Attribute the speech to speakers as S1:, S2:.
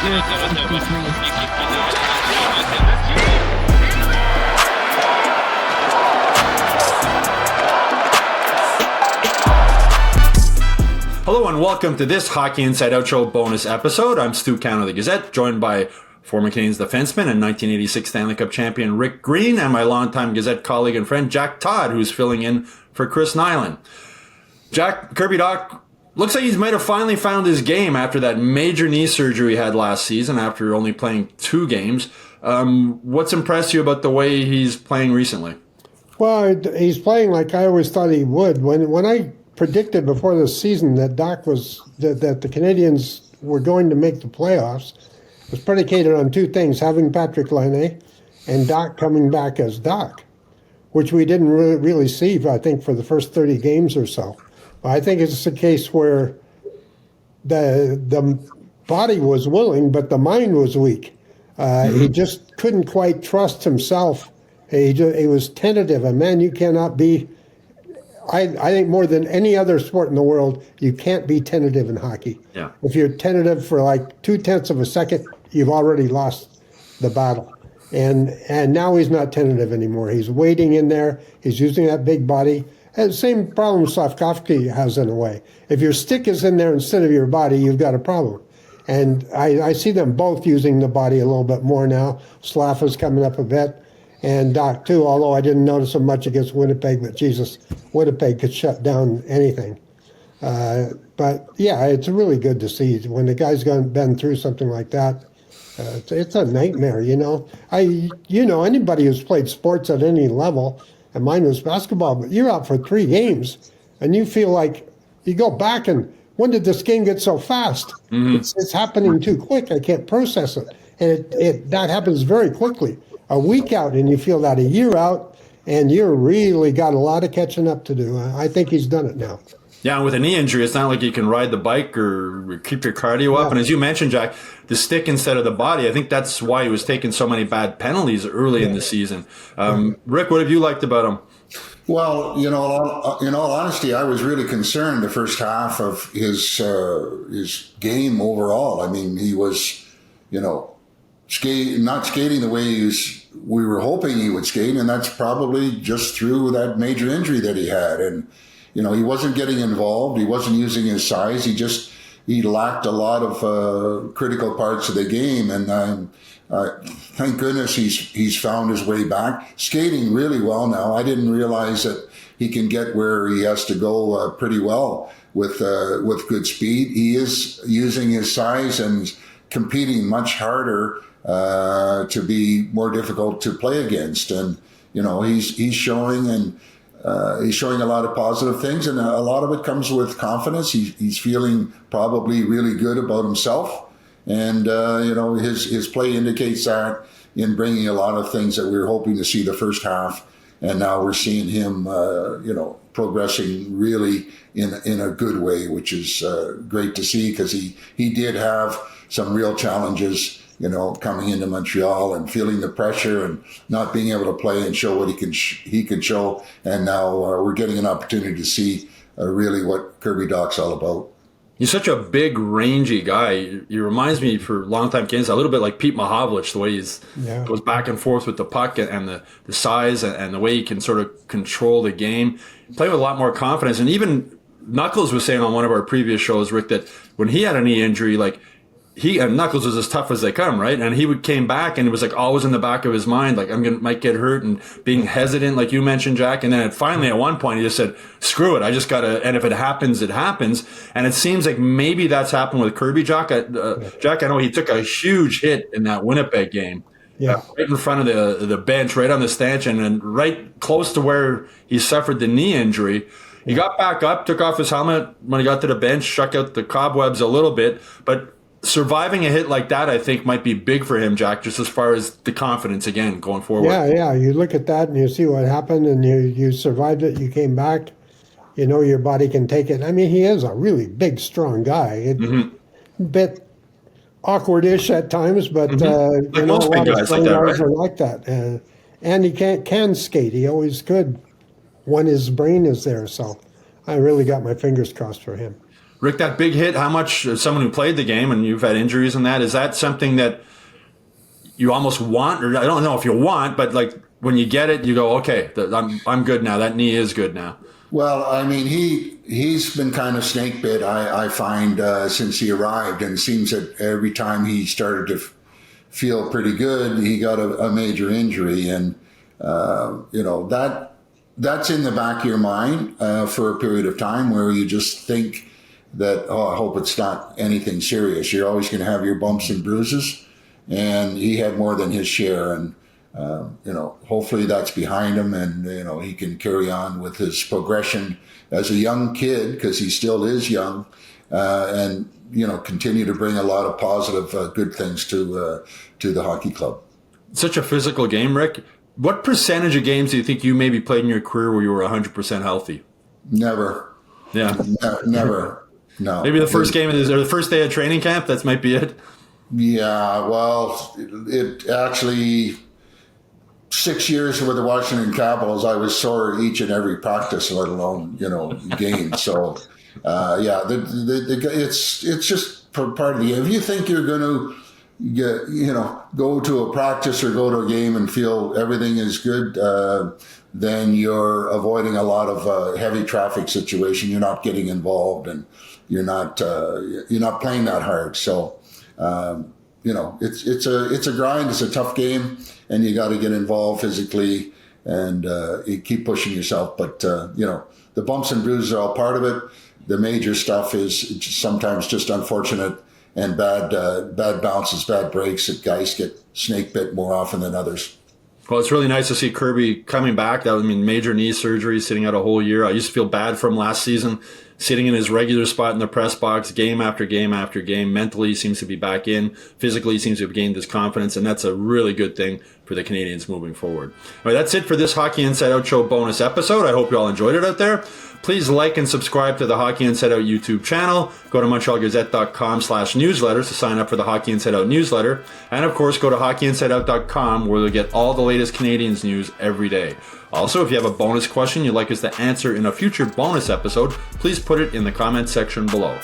S1: Hello and welcome to this Hockey Inside Out Show bonus episode. I'm Stu Count of the Gazette, joined by former Canadiens defenseman and 1986 Stanley Cup champion Rick Green and my longtime Gazette colleague and friend Jack Todd, who's filling in for Chris Nyland. Jack, Kirby Dach looks like he might have finally found his game after that major knee surgery he had last season after only playing 2 games. What's impressed you about the way he's playing recently?
S2: Well, he's playing like I always thought he would. When I predicted before the season that that the Canadiens were going to make the playoffs, it was predicated on 2 things: having Patrick Laine and Dach coming back as Dach, which we didn't really see, I think, for the first 30 games or so. I think it's a case where the body was willing, but the mind was weak. He just couldn't quite trust himself. He was tentative. And man, you cannot be, I think more than any other sport in the world, you can't be tentative in hockey.
S1: Yeah.
S2: If you're tentative for like 0.2 of a second, you've already lost the battle. And now he's not tentative anymore. He's waiting in there. He's using that big body. And the same problem Slavkovsky has in a way. If your stick is in there instead of your body, you've got a problem. And I see them both using the body a little bit more now. Slav is coming up a bit, and Dach too, although I didn't notice him much against Winnipeg, but Jesus, Winnipeg could shut down anything. But yeah, it's really good to see when the guy's been through something like that. It's a nightmare, you know. Anybody who's played sports at any level, and mine was basketball, but you're out for 3 games, and you feel like you go back and, when did this game get so fast? Mm-hmm. It's happening too quick. I can't process it. And that happens very quickly. A week out, and you feel that. A year out, and you're really got a lot of catching up to do. I think he's done it now.
S1: Yeah, and with a knee injury, it's not like you can ride the bike or keep your cardio up. And as you mentioned, Jack, the stick instead of the body, I think that's why he was taking so many bad penalties early in the season. Rick, what have you liked about him?
S3: Well, in all honesty, I was really concerned the first half of his game overall. I mean, he was, not skating the way we were hoping he would skate, and that's probably just through that major injury that he had. And he wasn't getting involved. He wasn't using his size. He lacked a lot of critical parts of the game. And thank goodness he's found his way back, skating really well now. I didn't realize that he can get where he has to go pretty well with good speed. He is using his size and competing much harder to be more difficult to play against. And he's showing and. He's showing a lot of positive things, and a lot of it comes with confidence. He's feeling probably really good about himself, and his play indicates that in bringing a lot of things that we were hoping to see the first half, and now we're seeing him, progressing really in a good way, which is great to see, because he did have some real challenges. Coming into Montreal and feeling the pressure and not being able to play and show what he can show. And now we're getting an opportunity to see really what Kirby Dach's all about.
S1: He's such a big, rangy guy. He reminds me, for longtime Canadiens, a little bit like Pete Mahovlich, the way he goes back and forth with the puck and the size and the way he can sort of control the game. Play with a lot more confidence. And even Knuckles was saying on one of our previous shows, Rick, that when he had a knee injury, like, Knuckles was as tough as they come, right? And he came back, and it was like always in the back of his mind, like, might get hurt, and being hesitant, like you mentioned, Jack. And then finally, at one point, he just said, "Screw it, I just gotta." And if it happens, it happens. And it seems like maybe that's happened with Kirby Dach. Jack, I know he took a huge hit in that Winnipeg game, right in front of the bench, right on the stanchion, and right close to where he suffered the knee injury. He got back up, took off his helmet when he got to the bench, shook out the cobwebs a little bit, but surviving a hit like that, I think, might be big for him, Jack, just as far as the confidence, again, going forward.
S2: Yeah. You look at that and you see what happened, and you survived it. You came back. Your body can take it. I mean, he is a really big, strong guy. A bit awkward-ish at times, but, a lot of strong guys are like that. And he can skate. He always could when his brain is there. So I really got my fingers crossed for him.
S1: Rick, that big hit, how much, someone who played the game and you've had injuries and that, is that something that you almost want, or I don't know if you want, but like when you get it, you go, okay, I'm good now. That knee is good now.
S3: Well, I mean, he's been kind of snake bit, I find, since he arrived, and it seems that every time he started to feel pretty good, he got a major injury, and that's in the back of your mind for a period of time where you just think that, I hope it's not anything serious. You're always going to have your bumps and bruises, and he had more than his share, and hopefully that's behind him, and he can carry on with his progression as a young kid, because he still is young, and continue to bring a lot of positive, good things to the hockey club.
S1: Such a physical game, Rick. What percentage of games do you think you maybe played in your career where you were 100% healthy?
S3: Never.
S1: Yeah.
S3: Never. No.
S1: Maybe the first game or the first day of training camp. That might be it.
S3: Yeah. Well, it actually. 6 years with the Washington Capitals, I was sore each and every practice, let alone game. So, it's just part of the game. If you think you're going to go to a practice or go to a game and feel everything is good, then you're avoiding a lot of heavy traffic situation. You're not getting involved, and you're not playing that hard. So. It's a grind. It's a tough game, and you got to get involved physically and you keep pushing yourself. But the bumps and bruises are all part of it. The major stuff is sometimes just unfortunate and bad bounces, bad breaks that guys get snake bit more often than others.
S1: Well, it's really nice to see Kirby coming back. That would mean major knee surgery, sitting out a whole year. I used to feel bad for him last season, sitting in his regular spot in the press box, game after game after game. Mentally, he seems to be back in. Physically, he seems to have gained his confidence, and that's a really good thing for the Canadiens moving forward. All right, that's it for this Hockey Inside Out Show bonus episode. I hope you all enjoyed it out there. Please like and subscribe to the Hockey Inside Out YouTube channel. Go to MontrealGazette.com/newsletters to sign up for the Hockey Inside Out newsletter. And of course, go to HockeyInsideOut.com where you'll get all the latest Canadiens news every day. Also, if you have a bonus question you'd like us to answer in a future bonus episode, please put it in the comments section below.